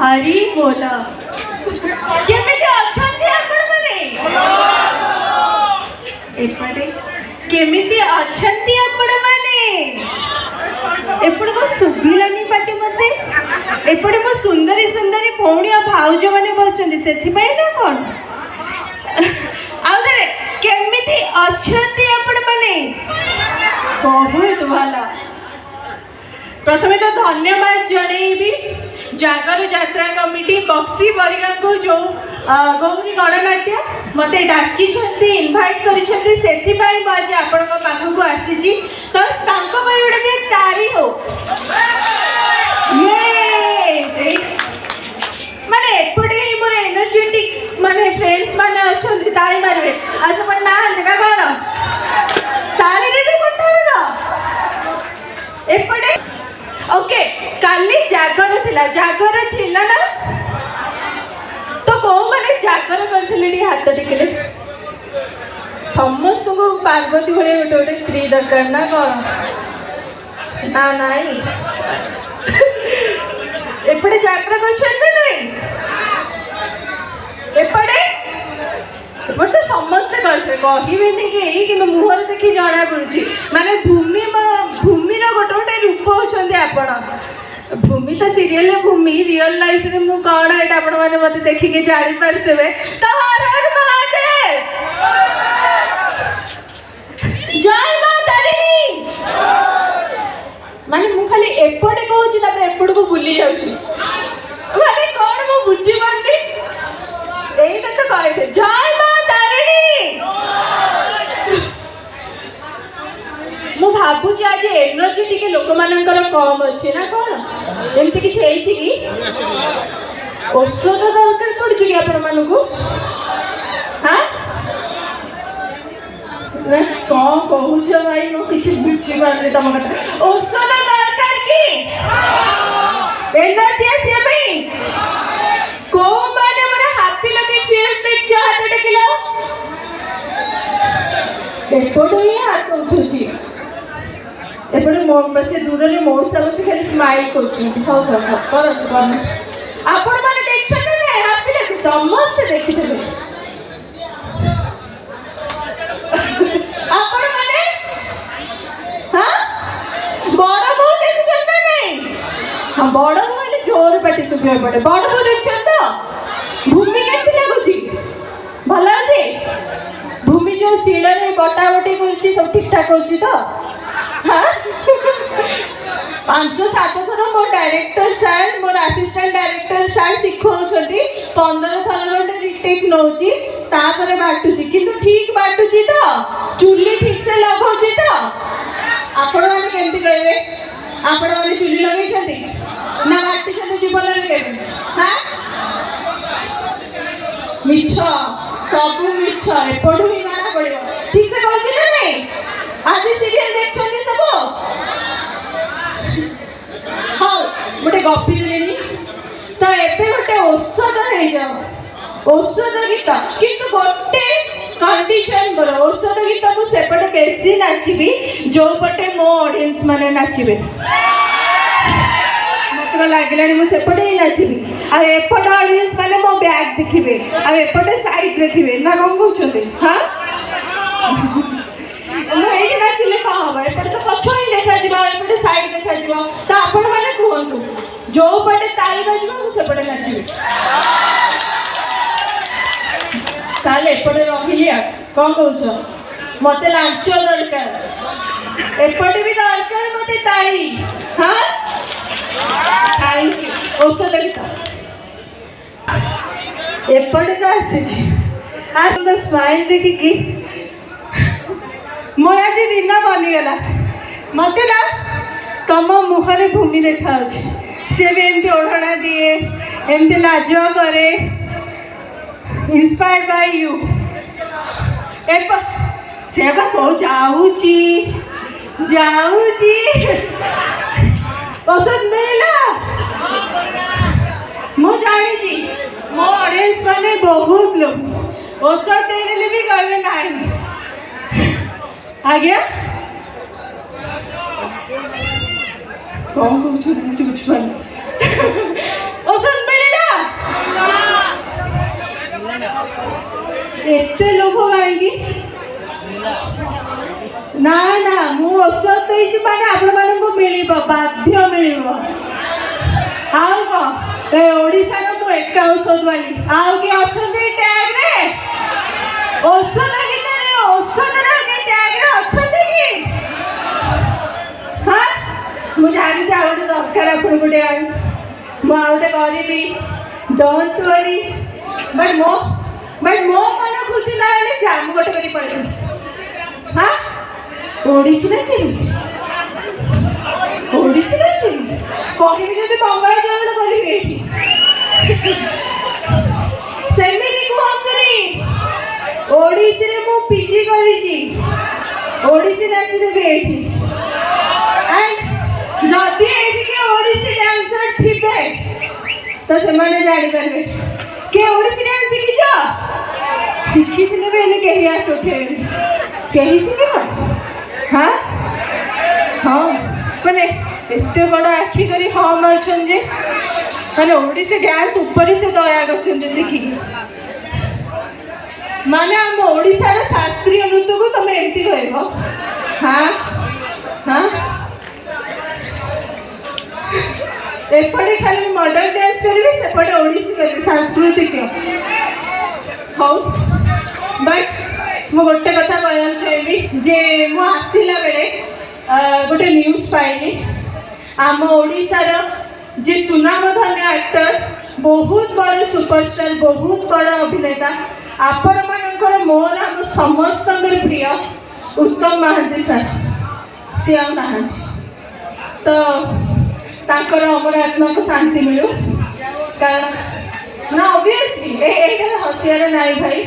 हरि बोल केमिति अछंती आपण माने एपटे केमिति अछंती आपण माने एपटे को सुभिलानी पाटी मते एपटे मो सुंदरी सुंदरी भौणी आ भाउज माने बसचंदी सेथि पई ना कोन आउदरे केमिति अछंती आपण माने बहुत भला प्रथमे तो धन्यवाद जनईबी जागर यात्रा कमिटी बक्सी बरिगा को जो गौरी गणनाट्य मत डाकी इनभाइट करिसेंती सेथि पई म आज आपण को पाखु को आसीजी तो तांको पई उडे ताड़ी हो ये माने एपटे ही मोर एनर्जेटिक माने फ्रेंड्स माने अछंती ताड़ी मारबे आज पण ना हंदका कोन ताड़ी रे कोठा ना एपटे ओके काली जागर थिला ना तो को माने जागर करथिले डी हाथ टिकले समस्त को पार्वती भले गोटे गोटे स्त्री दरकार ना कोन ना नाई एपटे जागर करछन ना नहीं एपटे एपटे तो समस्त करथे कहिबेनी कि किंतु मुहर देखि जाना पड़ुची माने भूमि रो गोटे गोटे रूप होचंदी आपण भूमि तो सीरियल भूमि रियल लाइफ रे मु कोन एटा आपण माने मते देखि के जानि परतेबे तो हर हर महादेव जय मां तारिणी माने मु खाली एपटे कहूची तापर एपट को भूली जाउची माने कोन मु बुझी मानदी एटा तो कहबे जय मां तारिणी मु भाबुची आज एनर्जी टिके लोक मानकर कम अच्छे ना कौन एमती किछि हेछि कि औषध दरकार पड़ुछि कि आपण मानकु हां ना कौन कहूछ भाई मु किछि बुझी मारले तम कथा औषध दरकार कि एनर्जी आसी भाई को माने मोर हैप्पी लगे फेस पिक्चर हाथ टेकिलो एपडो ही हाथ उठुछि एपटे से दूर में मौसा बस खाली स्माइल कर आपण माने देखछन ना हैप्पी लगे समस्त देखिथे आपण माने हां बड़ बो देखछन ना नहीं हां बड़ बो वाले जोर पाटी सुखिया पड़े बड़ बो देखछन तो भूमि केति लागुची भला अछि भूमि जो सीड़ा रे बटा बटी करछि सब ठीक ठाक होछि तो हाँ 5-7 थर मो डायरेक्टर सर मोर असिस्टेंट डायरेक्टर सर शिखौछंती 15 थर रिटेक नौची तापर बाटुची किंतु ठीक बाटुची तो चुल्ली ठीक से लगौची तो आपण माने केमती कहबे आपण माने चुल्ली लगैछंती ना बाटी छंती जीवन रे केबे हां मिछ सब मिछ एपडू ही गाना पड़िबो ठीक से कहछि ना नहीं आज सीरियल देखछंती सब हाँ गोटे गपी देनी तो एबे गोटे औषध हे जाओ औषध गीत किंतु गोटे कंडीशन बोलो औषध गीत मु सेपटे बेसी नाचिबी जो पटे मो ऑडियंस माने नाचिबे मत लागलानी मु सेपटे ही नाचिबी आ एपटे ऑडियंस माने मो बैक देखिबे आ एपटे साइड रे थिबे ना कोन कहउछते हां एठी नाचिले का हबा एपटे तो पछो ही देखा जिबा एपटे साइड देखा जिबा तो आपण माने कहंतु जो पटे ताली बजबो से पटे नाचिबे ताले एपटे रहिलिया कोन कहउछ मते लांच दरकार एपटे भी दरकार मते ताली हां थैंक यू औषध गीता एपटे का आसी आज तो स्माइल देखि की मोर आज दिन बनीगला मत ना तुम मुहर भूमि देखा सी भी एमती ओढ़ना दिए एमती लाज करे इंस्पायर्ड बाय यू से कौ जाऊची औषध मिलला मु जानी मो ऑडियंस माने बहुत लोग औषध देने भी कहबे नहीं आज्ञा कौन कुछ पानी औषध मिलला ଔଷଧ ଦେଇଛି ମାନେ ଆପଣମାନଙ୍କୁ ମିଳିବ, ବାଧ୍ୟ ମିଳିବ। ଆଉ କ'ଣ ଏ ଓଡ଼ିଶାର ମୁଁ ଏକା ଔଷଧ ବାଲି, ଆଉ କିଏ ଅଛନ୍ତି ଟ୍ୟାଗରେ? ଔଷଧ ଗୀତରେ ଔଷଧର ଟ୍ୟାଗରେ ଅଛନ୍ତି କି? ହଁ ମୁଁ ଜାଣିଛି ଆଉ ଗୋଟେ ଦରକାର ଆପଣଙ୍କୁ ଡ୍ୟାନ୍ସ, ମୁଁ ଆଉ ଗୋଟେ କରିବି, ଡୋଣ୍ଟ ୱରି। ବଟ୍ ମୋ ମନ ଖୁସି ନହେଲେ ଜାମୁ ଗୋଟେ କରି ପଳେଇବି। ହଁ ଓଡ଼ିଶୀ ନାଚିବି, ଓଡ଼ିଶୀ ନାଚିବି, କହିବି ଯଦି ମଙ୍ଗଳାଚରଣ କରିବି ଏଇଠି। ସେମିତି କୁହନ୍ତୁନି, ଓଡ଼ିଶୀରେ ମୁଁ ପିଜି କରିଛି, ଓଡ଼ିଶୀ ନାଚିଦେବି ଏଇଠି। ଆଣ୍ଡ ଯଦି ଏଇଠି କିଏ ଓଡ଼ିଶୀ ଡ୍ୟାନ୍ସର ଥିବେ ତ ସେମାନେ ଜାଣିପାରିବେ କିଏ ଓଡ଼ିଶୀ ଡ୍ୟାନ୍ସ ଶିଖିଛ। ଶିଖିଥିଲେ ବି ହେଲେ କେହି ହାତ ଉଠେଇବେନି, କେହି ଶିଖିବ। ହଁ ହଁ ମାନେ ଏତେ ବଡ଼ ଆଖି କରି ହଁ ମାରୁଛନ୍ତି ଯେ ମାନେ ଓଡ଼ିଶୀ ଡ୍ୟାନ୍ସ ଉପରେ ସେ ଦୟା କରୁଛନ୍ତି ଶିଖିକି। ମାନେ ଆମ ଓଡ଼ିଶାର ଶାସ୍ତ୍ରୀୟ ନୃତ୍ୟକୁ ତମେ ଏମିତି କହିବ? ହଁ ହଁ ଏପଟେ ଖାଲି ମଡର୍ନ ଡ୍ୟାନ୍ସ କରିବି, ସେପଟେ ଓଡ଼ିଶୀ କରିବି, ସାଂସ୍କୃତିକ। ହଉ ବଟ୍ ମୁଁ ଗୋଟେ କଥା କହିବାକୁ ଚାହିଁବି ଯେ ମୁଁ ଆସିଲା ବେଳେ ଗୋଟେ ନ୍ୟୁଜ୍ ପାଇଲି, ଆମ ଓଡ଼ିଶାର ଯେ ସୁନାମଧନ୍ୟ ଆକ୍ଟର, ବହୁତ ବଡ଼ ସୁପରଷ୍ଟାର, ବହୁତ ବଡ଼ ଅଭିନେତା, ଆପଣମାନଙ୍କର ମୋର ଆମ ସମସ୍ତଙ୍କର ପ୍ରିୟ ଉତ୍ତମ ମହାନ୍ତି ସାର୍, ସିଏ ଆଉ ନାହାନ୍ତି। ତ ତାଙ୍କର ଅମର ଆତ୍ମାକୁ ଶାନ୍ତି ମିଳୁ। କାରଣ ନା ଅବଭିୟସଲି ଏଇଟାରେ ହସିବାର ନାହିଁ ଭାଇ,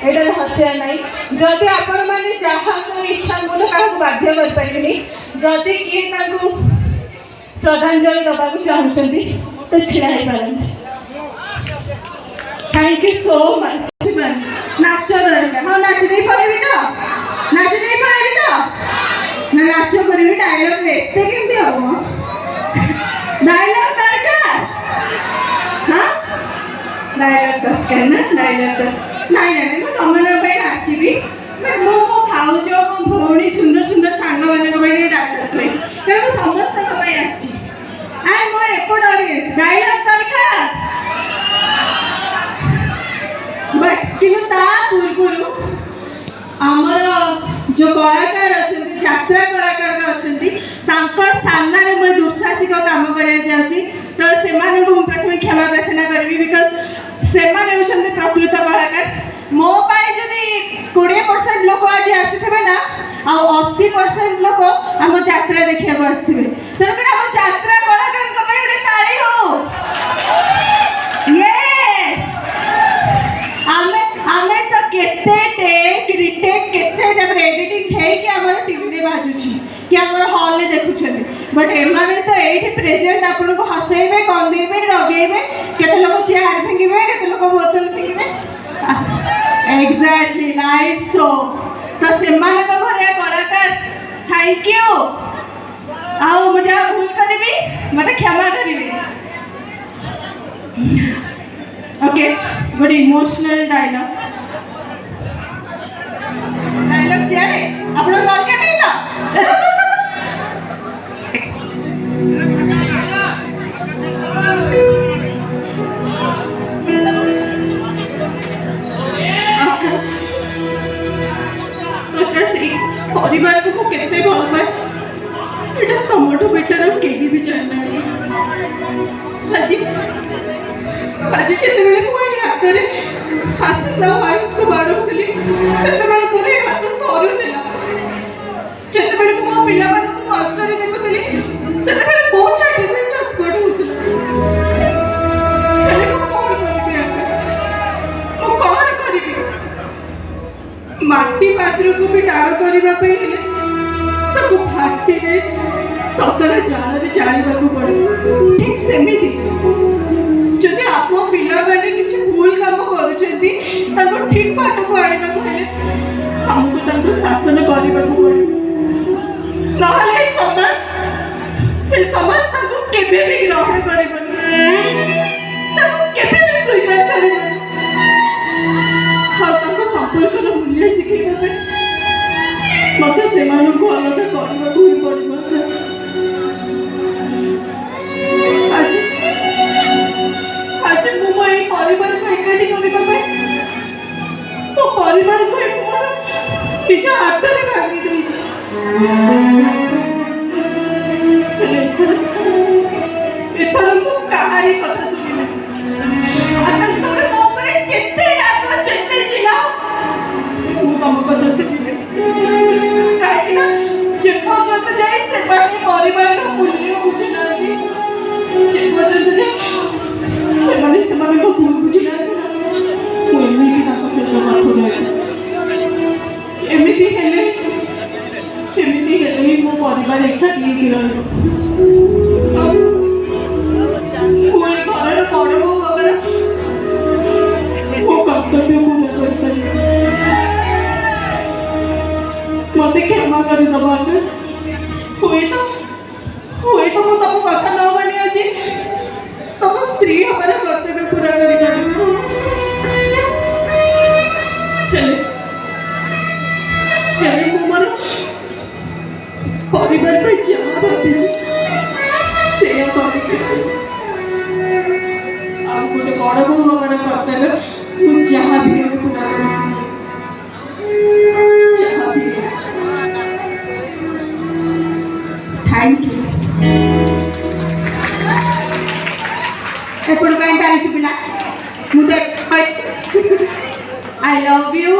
ଏଇଟାରେ ହସିବାର ନାହିଁ। ଯଦି ଆପଣମାନେ ଯାହାଙ୍କ ଇଚ୍ଛା, ମୁଁ ତ କାହାକୁ ବାଧ୍ୟ କରିପାରିବିନି, ଯଦି କିଏ ତାଙ୍କୁ ଶ୍ରଦ୍ଧାଞ୍ଜଳି ଦେବାକୁ ଚାହୁଁଛନ୍ତି ତ ଛିଡ଼ା ହେଇପାରନ୍ତି। Thank you so much. ନାଚ ଦରକାର, ହଁ ନାଚି ଦେଇ ପଳେଇବି ତ, ନାଚି ଦେଇ ପଳେଇବି ତ, ନା ନାଚ କରିବି ଡାଇଲଗ୍ ଏତେ କେମିତି ହବ? ଡାଇଲଗ୍ ଦରକାର, ହଁ ଡାଇଲଗ୍ ଦରକାର ନା, ଡାଇଲଗ୍ ନାଇଁ ନାଇଁ ମୁଁ ତମମାନଙ୍କ ପାଇଁ ନାଚିବି। ମୁଁ ମୋ ଭାଉଜ, ମୋ ଭଉଣୀ, ସୁନ୍ଦର ସୁନ୍ଦର ସାଙ୍ଗମାନଙ୍କ ପାଇଁ ଟିକେ ଡାଇଲଗ୍ କହିବି, କାରଣ ମୁଁ ସମସ୍ତଙ୍କ ପାଇଁ ଆସିଛି। ଆଣ୍ଡ ମୋର ଏପଟ ଅଡ଼ିଏନ୍ସ ଡାଇଲଗ୍ ଦରକାର। ବଟ୍ କିନ୍ତୁ ତା ପୂର୍ବରୁ ଆମର ଯେଉଁ କଳାକାର ଅଛନ୍ତି, ଯାତ୍ରା କଳାକାର ଅଛନ୍ତି, ତାଙ୍କ ସାମ୍ନାରେ ମୁଁ ଦୁଃସାହସିକ କାମ କରିବାକୁ ଯାଉଛି। ତ ସେମାନଙ୍କୁ ମୁଁ ପ୍ରଥମେ କ୍ଷମା ପ୍ରାର୍ଥନା କରିବି, ବିକଜ ସେମାନେ ହେଉଛନ୍ତି ପ୍ରକୃତ କଳାକାର। ମୋ ପାଇଁ ଯଦି 20% ଲୋକ ଆଜି ଆସିଥିବେ ନା, ଆଉ 80% ଲୋକ ଆମ ଯାତ୍ରା ଦେଖିବାକୁ ଆସିଥିବେ। ତେଣୁକରି ଆମ ଯାତ୍ରା କଳାକାରଙ୍କ ପାଇଁ ଗୋଟେ ତାଳି ହଉ। ଆମେ ତ କେତେ ଟେକ୍ ରିଟେକ୍ କେତେ ତାପରେ ଏଡିଟିଂ ହେଇକି ଆମର ଟିଭିରେ ବାଜୁଛି କି ଆମର ହଲ୍ରେ ଦେଖୁଛନ୍ତି। ବଟ୍ ଏମାନେ ତ ଏଇଠି ପ୍ରେଜେଣ୍ଟ ଆପଣଙ୍କୁ ହସେଇବେ, କନ୍ଦେଇବେ, ରଗେଇବେ, କେତେ ଲୋକ ଚେୟାର ଫିଙ୍ଗିବେ, କେତେ ଲୋକ ବୋତଲ ଫିଙ୍ଗିବେ। Exactly live show. ତ ସେମାନଙ୍କ ଭଳିଆ କଳାକାର ଥ୍ୟାଙ୍କ ୟୁ। ଆଉ ମୁଁ ଯାହା ଭୁଲ କରିବି ମୋତେ କ୍ଷମା କରିବେ। ଓକେ, ଗୋଟେ ଇମୋସନାଲ ଡାଇଲଗ୍ ସିଆଡ଼େ ଆପଣଙ୍କ ଦରକାର ନାହିଁ ତ? ପରିବାରକୁ ମୁଁ କେତେ ଭଲ ପାଏ ଏଇଟା ତମଠୁ ବେଟର ଆଉ କେହି ବି ଜାଣିନାହାନ୍ତି। ଆଜି ଯେତେବେଳେ ମୁଁ ଏଇ ହାତରେ ଆଶିଷ ଆଉ ଆୟୁଷକୁ ବାଡ଼ଉଥିଲି, ସେତେବେଳେ ମୋର ଏଇ ହାତ ଥରୁଥିଲା। ଯେତେବେଳେ ମୁଁ ମୋ ପିଲାମାନଙ୍କୁ କଷ୍ଟରେ ଦେଖୁଥିଲି, ସେତେବେଳେ ମୋ ଛାତି ବି ଛଟପଟ ହଉଥିଲା। ହେଲେ ମୁଁ କ'ଣ କରିବି ଆକାଶ, ମୁଁ କ'ଣ କରିବି? ମାଟି ପାତ୍ରକୁ ବି ଟାଣ କରିବା ପାଇଁ ହେଲେ ତାକୁ ଭାଟିରେ ତତଲା ଜାଳରେ ଜାଳିବାକୁ ପଡ଼ିବ। ଠିକ୍ ସେମିତି ଯଦି ଆମ ପିଲାମାନେ କିଛି ଭୁଲ କାମ କରୁଛନ୍ତି, ତାଙ୍କୁ ଠିକ୍ ବାଟକୁ ଆଣିବାକୁ ହେଲେ ଆମକୁ ତାଙ୍କୁ ଶାସନ କରିବାକୁ ପଡ଼ିବ। ନହେଲେ ଏ ସମାଜ ତାଙ୍କୁ କେବେ ବି ଗ୍ରହଣ କରିବନି, ତାଙ୍କୁ କେବେ ବି ସ୍ୱୀକାର କରିବନି। ଆଉ ତାଙ୍କ ସମ୍ପର୍କର ମୂଲ୍ୟ ଶିଖେଇବା ପାଇଁ मत से अलग करने को ही पड़ो। आज आज मु मो परिवार को एकाठी करने मो परिवार को निज हाथ में भांगी देछि। एथर मु कहारी कथा सुनिबे आकाश तोरे मो पर जेते राग जेते जिला मु तम कथा सुनिबे काहे ना जे पर्यंत जाई से बाकी परिवार रो मूल्य बुझी नाती जे पर्यंत जाई से माने को भूल बुझी नाती मु एमिति ताको से तो बात रही एमिति हेले ही मो परिवार एकाठी हेकि रहबो। कोई घर बड़ बो बाबर मो कर्तव्य पूरा कर मत क्षमा कर दब आकाश। हुए तो मु तुम कथा न मानी आज तुम स्त्री हमारा कर्तव्य पूरा कर मु मोर परिवार पर जमा भाभी से गोटे बड़ बो हमारा कर्तव्य मु जहाँ भी पूरा जहाँ भी। थैंक यू एपड़ कहीं ताली सुबिला मुझे आई लव यू